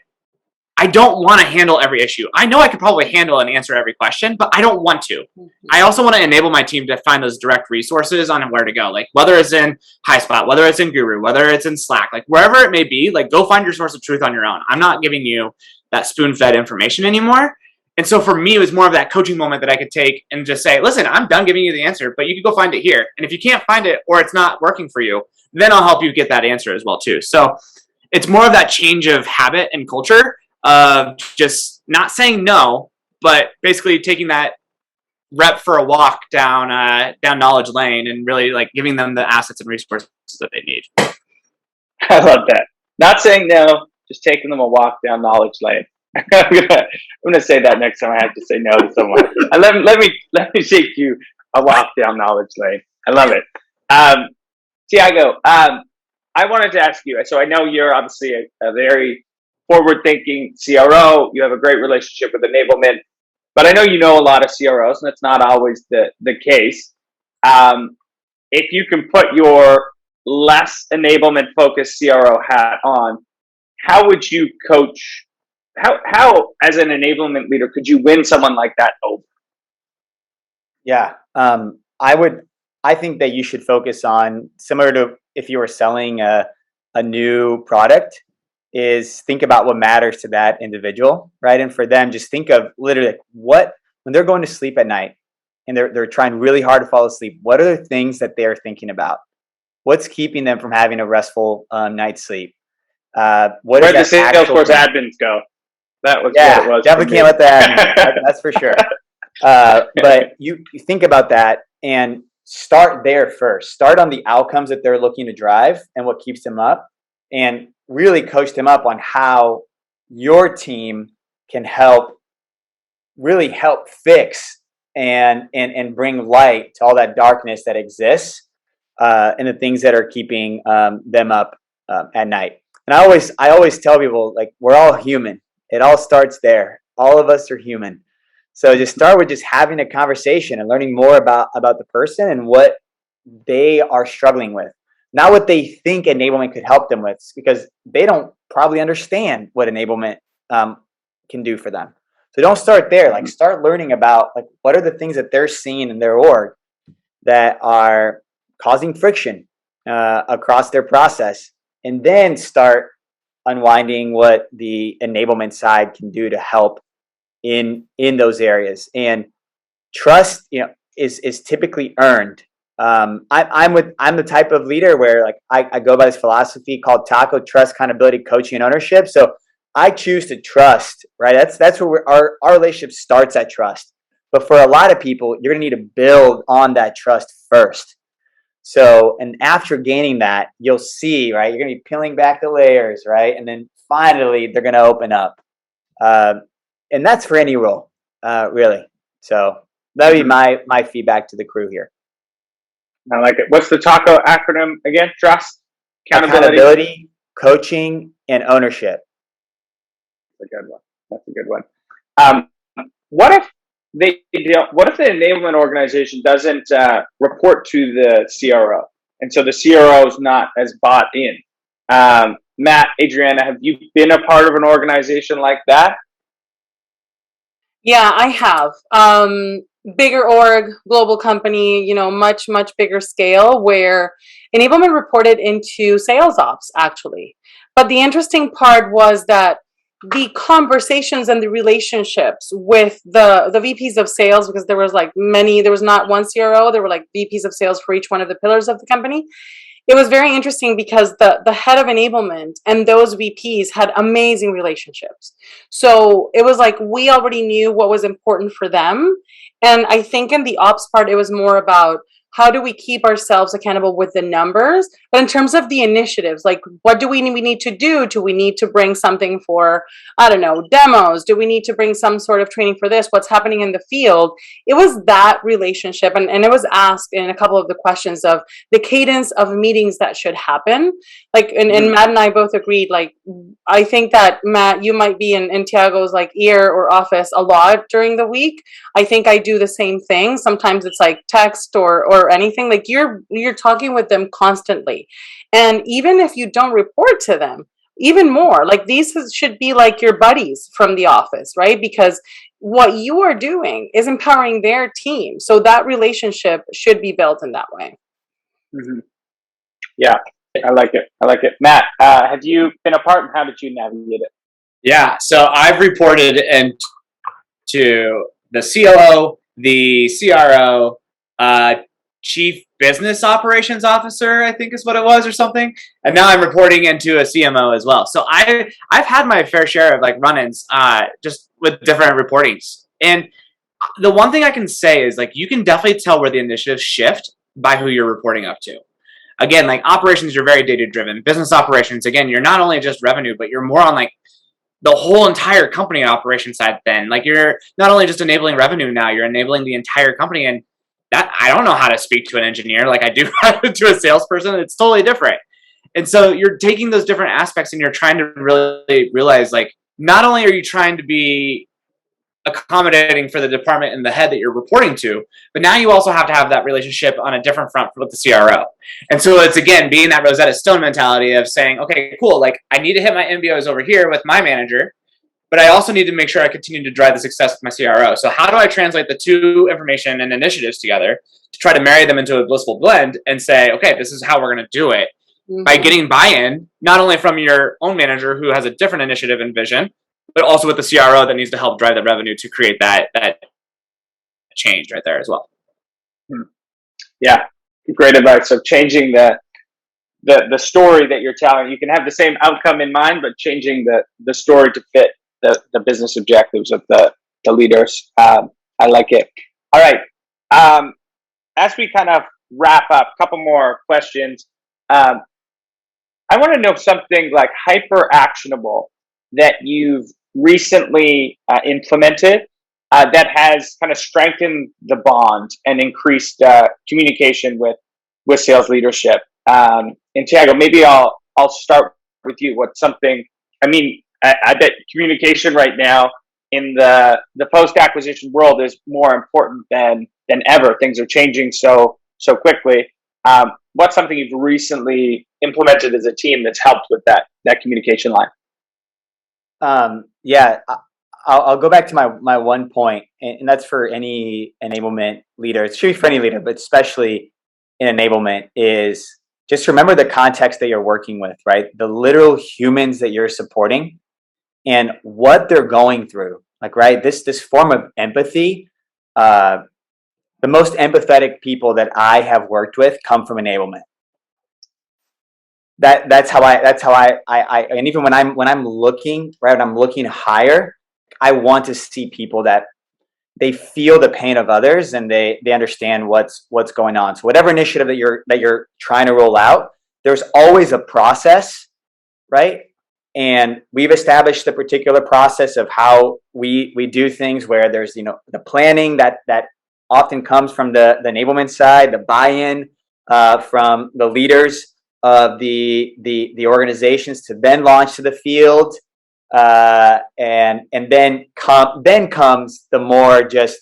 I don't want to handle every issue. I know I could probably handle and answer every question, but I don't want to. I also want to enable my team to find those direct resources on where to go. Like, whether it's in HighSpot, whether it's in Guru, whether it's in Slack, like wherever it may be, like, go find your source of truth on your own. I'm not giving you that spoon-fed information anymore. And so for me, it was more of that coaching moment that I could take and just say, listen, I'm done giving you the answer, but you can go find it here. And if you can't find it or it's not working for you, then I'll help you get that answer as well too. So it's more of that change of habit and culture of just not saying no, but basically taking that rep for a walk down knowledge lane and really like giving them the assets and resources that they need. I love that. Not saying no, just taking them a walk down knowledge lane. I'm gonna say that next time I have to say no to someone. Let me take you a walk down knowledge lane. I love it. Taigo, I wanted to ask you. So I know you're obviously a very forward-thinking CRO. You have a great relationship with Enablement, but I know you know a lot of CROs, and it's not always the case. If you can put your less enablement-focused CRO hat on, how would you coach? How as an enablement leader could you win someone like that over? Yeah, I think that you should focus on, similar to if you were selling a new product, is think about what matters to that individual, right? And for them, just think of literally like when they're going to sleep at night and they're trying really hard to fall asleep, what are the things that they're thinking about? What's keeping them from having a restful night's sleep? Where did the Salesforce admins go? That was what it was. Definitely can't let that. That's for sure. But you think about that and start there first. Start on the outcomes that they're looking to drive and what keeps them up, and really coach them up on how your team can really help fix and bring light to all that darkness that exists and the things that are keeping them up at night. And I always tell people, like, we're all human. It all starts there. All of us are human. So just start with just having a conversation and learning more about the person and what they are struggling with. Not what they think enablement could help them with, because they don't probably understand what enablement can do for them. So don't start there. Like, start learning about, like, what are the things that they're seeing in their org that are causing friction across their process, and then start unwinding what the enablement side can do to help in those areas. And trust, is typically earned. I'm the type of leader where, like, I go by this philosophy called TACO: trust, accountability, coaching, and ownership. So I choose to trust, right? That's where our relationship starts, at trust. But for a lot of people, you're gonna need to build on that trust first. So, and after gaining that, you'll see, right? You're gonna be peeling back the layers, right? And then finally, they're gonna open up. And that's for any role, really. So that would be my feedback to the crew here. I like it. What's the TACO acronym again? Trust, accountability, coaching, and ownership. That's a good one. What if what if the enablement organization doesn't report to the CRO, and so the CRO is not as bought in? Matt, Adriana, have you been a part of an organization like that? Yeah, I have. Bigger org, global company, much, much bigger scale, where enablement reported into sales ops, actually. But the interesting part was that the conversations and the relationships with the VPs of sales, because there was not one CRO, there were like VPs of sales for each one of the pillars of the company. It was very interesting because the head of enablement and those VPs had amazing relationships. So it was like we already knew what was important for them. And I think in the ops part, it was more about how do we keep ourselves accountable with the numbers? But in terms of the initiatives, like what do we need to do? Do we need to bring something for, I don't know, demos? Do we need to bring some sort of training for this? What's happening in the field? It was that relationship. And it was asked in a couple of the questions of the cadence of meetings that should happen. Like, and Matt and I both agreed, like, I think that Matt, you might be in Taigo's like ear or office a lot during the week. I think I do the same thing. Sometimes it's like text or anything. Like you're talking with them constantly. And even if you don't report to them, even more, like these should be like your buddies from the office, right? Because what you are doing is empowering their team. So that relationship should be built in that way. Mm-hmm. Yeah, I like it. I like it. Matt, have you been a part and how did you navigate it? Yeah, so I've reported to the COO, the CRO, Chief Business Operations Officer, I think is what it was, or something. And now I'm reporting into a CMO as well. So I've had my fair share of like run-ins, just with different reportings. And the one thing I can say is like you can definitely tell where the initiatives shift by who you're reporting up to. Again, like operations, you're very data driven. Business operations, again, you're not only just revenue, but you're more on like the whole entire company operation side. Then like you're not only just enabling revenue now, you're enabling the entire company. And that I don't know how to speak to an engineer like I do to a salesperson. It's totally different. And so you're taking those different aspects and you're trying to really realize like not only are you trying to be accommodating for the department and the head that you're reporting to, but now you also have to have that relationship on a different front with the CRO. And so it's again being that Rosetta Stone mentality of saying, okay, cool, like I need to hit my MBOs over here with my manager, but I also need to make sure I continue to drive the success with my CRO. So how do I translate the two information and initiatives together to try to marry them into a blissful blend and say, okay, this is how we're going to do it by getting buy-in, not only from your own manager who has a different initiative and vision, but also with the CRO that needs to help drive the revenue to create that change right there as well. Yeah, great advice. So changing the story that you're telling. You can have the same outcome in mind, but changing the story to fit the business objectives of the leaders. I like it. All right. As we kind of wrap up, a couple more questions. I want to know something like hyper actionable that you've recently implemented that has kind of strengthened the bond and increased communication with sales leadership. And Taigo, maybe I'll start with you. What's something? I mean, I bet communication right now in the post-acquisition world is more important than ever. Things are changing so quickly. What's something you've recently implemented as a team that's helped with that communication line? Yeah, I'll go back to my one point, and that's for any enablement leader. It should be for any leader, but especially in enablement, is just remember the context that you're working with, right? The literal humans that you're supporting and what they're going through. Like, right, this form of empathy, the most empathetic people that I have worked with come from enablement. That's how I and even when I'm looking, right, when I'm looking higher, I want to see people that they feel the pain of others and they understand what's going on. So whatever initiative that you're trying to roll out, there's always a process, right? And we've established the particular process of how we do things, where there's the planning that often comes from the enablement side, the buy-in from the leaders of the organizations to then launch to the field, and then comes the more just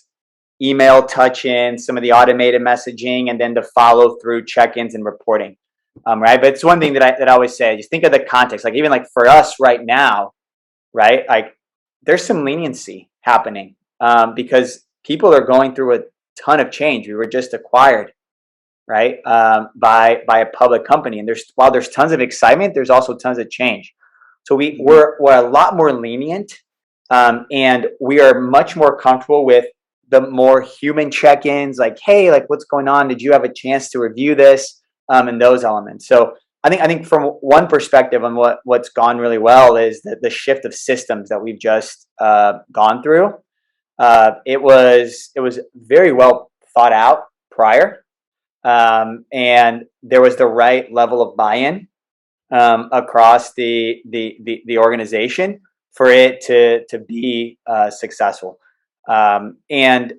email touch-in, some of the automated messaging, and then the follow-through check-ins and reporting. Right, but it's one thing that I always say. Just think of the context. Like even like for us right now, right? Like there's some leniency happening because people are going through a ton of change. We were just acquired, right, by a public company, and while there's tons of excitement, there's also tons of change. So we're a lot more lenient, and we are much more comfortable with the more human check-ins. Like, hey, like what's going on? Did you have a chance to review this? And those elements. So I think from one perspective on what's gone really well is the shift of systems that we've just gone through. It was very well thought out prior. and there was the right level of buy-in across the organization for it to be successful. And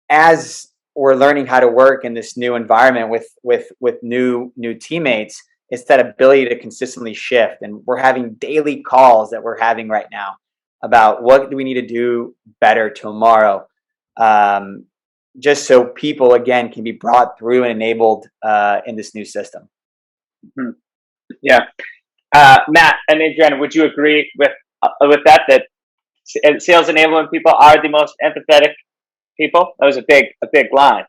as we're learning how to work in this new environment with new teammates, it's that ability to consistently shift. And we're having daily calls that we're having right now about what do we need to do better tomorrow, just so people again can be brought through and enabled in this new system. Mm-hmm. Yeah, Matt and Adriana, would you agree with that sales enablement people are the most empathetic people? That was a big line.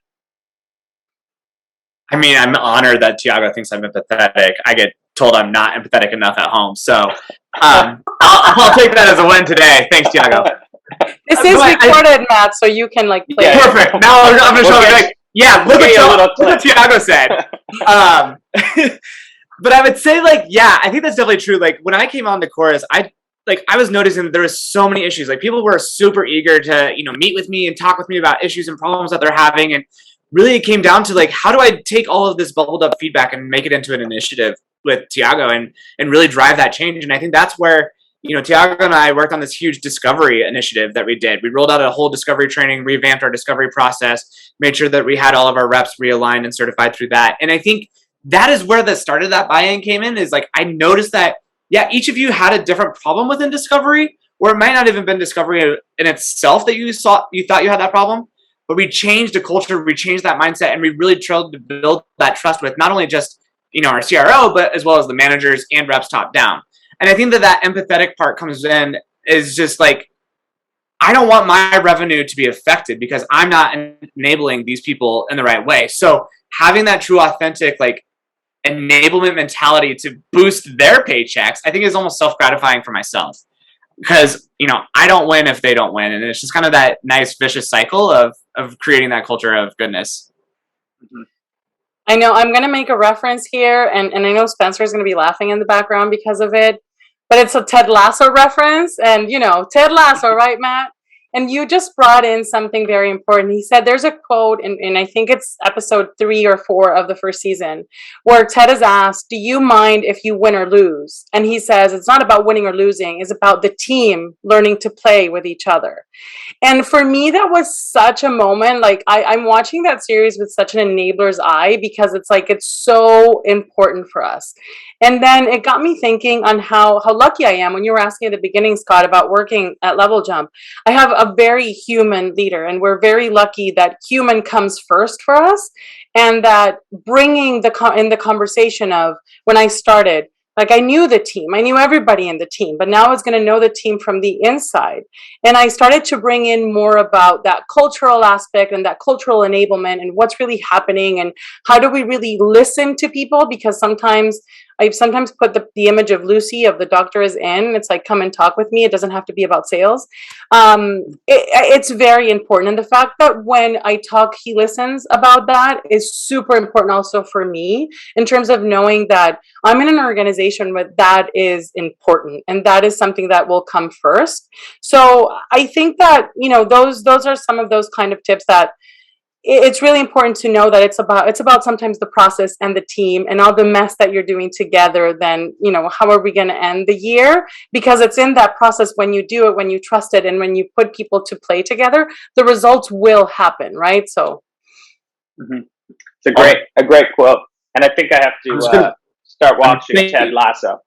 I mean, I'm honored that Taigo thinks I'm empathetic. I get told I'm not empathetic enough at home, so I'll take that as a win today. Thanks, Taigo. This is recorded, Matt, so you can like play. Yeah, perfect. Now I'm gonna show you. Like, yeah, look what Taigo said. But I would say, like, yeah, I think that's definitely true. Like, when I came on the Chorus, I was noticing that there was so many issues. Like, people were super eager to, meet with me and talk with me about issues and problems that they're having. And really it came down to, like, how do I take all of this bubbled up feedback and make it into an initiative with Taigo and really drive that change? And I think that's where, Taigo and I worked on this huge discovery initiative that we did. We rolled out a whole discovery training, revamped our discovery process, made sure that we had all of our reps realigned and certified through that. And I think that is where the start of that buy-in came in, is like, I noticed that, yeah, each of you had a different problem within discovery, or it might not even been discovery in itself that you thought you had that problem, but we changed the culture, we changed that mindset, and we really tried to build that trust with not only just, our CRO, but as well as the managers and reps top down. And I think that empathetic part comes in is just like, I don't want my revenue to be affected because I'm not enabling these people in the right way. So having that true, authentic, like, enablement mentality to boost their paychecks, I think is almost self-gratifying for myself, because I don't win if they don't win, and it's just kind of that nice vicious cycle of creating that culture of goodness. Mm-hmm. I know I'm going to make a reference here, and I know Spencer is going to be laughing in the background because of it, but it's a Ted Lasso reference, and Ted Lasso, right, Matt? And you just brought in something very important. He said there's a quote, and I think it's episode 3 or 4 of the first season, where Ted is asked, do you mind if you win or lose? And he says, it's not about winning or losing. It's about the team learning to play with each other. And for me, that was such a moment. Like, I'm watching that series with such an enabler's eye, because it's like, it's so important for us. And then it got me thinking on how lucky I am. When you were asking at the beginning, Scott, about working at Level Jump, I have a very human leader, and we're very lucky that human comes first for us, and that bringing in the conversation of when I started, like, I knew the team, I knew everybody in the team, but now I was going to know the team from the inside. And I started to bring in more about that cultural aspect and that cultural enablement and what's really happening and how do we really listen to people, because I've sometimes put the image of Lucy, of the doctor is in. It's like, come and talk with me. It doesn't have to be about sales. It's very important. And the fact that when I talk, he listens about that is super important also for me, in terms of knowing that I'm in an organization where that is important. And that is something that will come first. So I think that, those are some of those kind of tips that it's really important to know that it's about sometimes the process and the team and all the mess that you're doing together. Then, how are we going to end the year? Because it's in that process, when you do it, when you trust it, and when you put people to play together, the results will happen, right? So, It's a great quote, and I think I have to start watching Ted Lasso.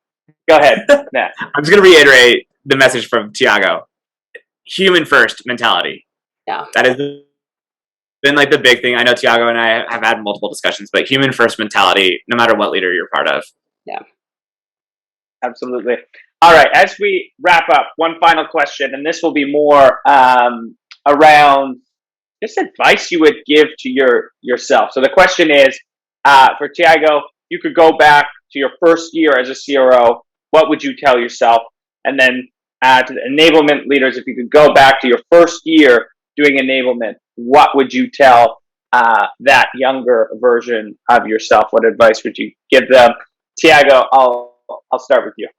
Go ahead, Matt. I'm just going to reiterate the message from Taigo: human first mentality. Yeah, that is been like the big thing. I know Taigo and I have had multiple discussions, but human first mentality, no matter what leader you're part of. Yeah, absolutely. All right, as we wrap up, one final question, and this will be more around just advice you would give to yourself. So the question is, for Taigo, you could go back to your first year as a CRO, what would you tell yourself? And then to the enablement leaders, if you could go back to your first year doing enablement, what would you tell that younger version of yourself? What advice would you give them? Taigo, I'll start with you.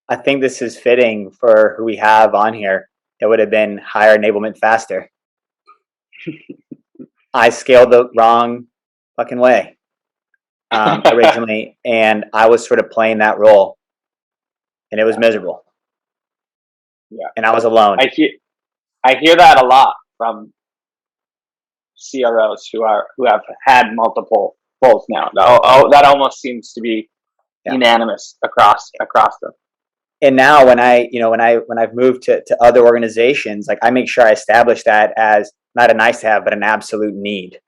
I think this is fitting for who we have on here. It would have been higher enablement faster. I scaled the wrong fucking way originally, and I was sort of playing that role, and it was miserable. Yeah. And I was alone. I hear that a lot from CROs who have had multiple roles now. That almost seems to be unanimous across them. And now when I've moved to other organizations, like I make sure I establish that as not a nice to have, but an absolute need.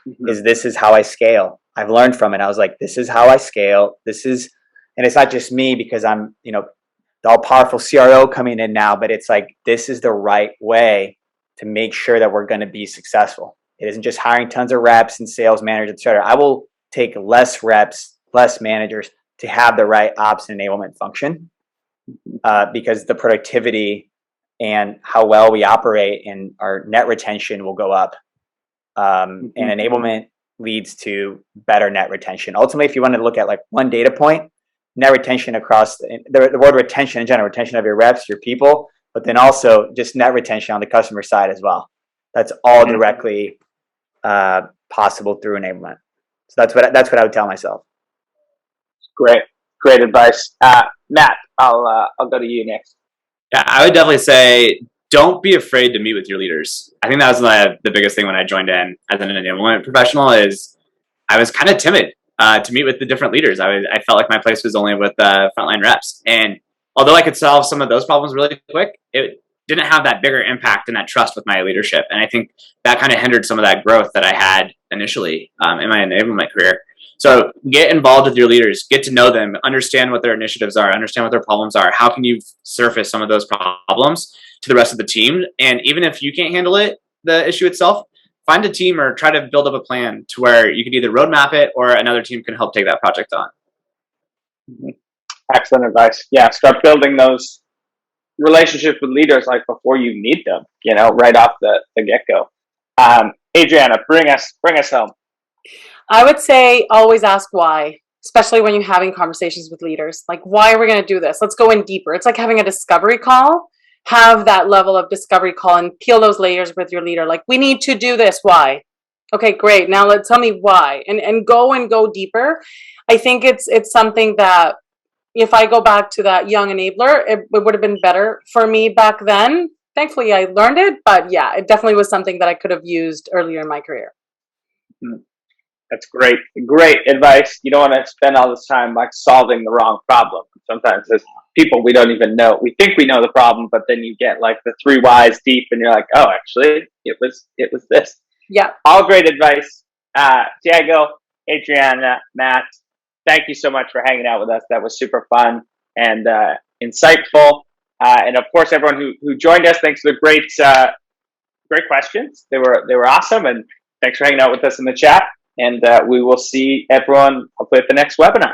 Mm-hmm. This is how I scale. I've learned from it. I was like, this is how I scale. And it's not just me because I'm, the all powerful CRO coming in now, but it's like, this is the right way to make sure that we're going to be successful. It isn't just hiring tons of reps and sales managers, et cetera. I will take less reps, less managers to have the right ops and enablement function, because the productivity and how well we operate and our net retention will go up. And enablement leads to better net retention. Ultimately, if you want to look at like one data point, net retention across the word retention in general, retention of your reps, your people, but then also just net retention on the customer side as well. That's all directly possible through enablement. So that's what I would tell myself. Great advice, Matt. I'll go to you next. Yeah, I would definitely say don't be afraid to meet with your leaders. I think that was the biggest thing when I joined in as an enablement professional is I was kind of timid to meet with the different leaders. I felt like my place was only with frontline reps. And although I could solve some of those problems really quick, it didn't have that bigger impact and that trust with my leadership. And I think that kind of hindered some of that growth that I had initially in my enablement career. So get involved with your leaders, get to know them, understand what their initiatives are, understand what their problems are. How can you surface some of those problems to the rest of the team? And even if you can't handle it, the issue itself, find a team or try to build up a plan to where you can either roadmap it or another team can help take that project on. Excellent advice. Yeah, start building those relationships with leaders like before you need them, right off the get-go. Adriana, bring us home. I would say always ask why, especially when you're having conversations with leaders. Like, why are we going to do this? Let's go in deeper. It's like having a discovery call. Have that level of discovery call and peel those layers with your leader. Like, we need to do this. Why? Okay, great. Now tell me why, and go deeper. I think it's something that if I go back to that young enabler, it would have been better for me back then. Thankfully, I learned it, but yeah, it definitely was something that I could have used earlier in my career. That's great advice. You don't want to spend all this time like solving the wrong problem. Sometimes as people, we don't even know. We think we know the problem, but then you get like the 3 whys deep, and you're like, oh, actually, it was this. Yeah. All great advice. Taigo, Adriana, Matt, thank you so much for hanging out with us. That was super fun and insightful. And of course, everyone who joined us, thanks for the great questions. They were awesome, and thanks for hanging out with us in the chat. And we will see everyone hopefully at the next webinar.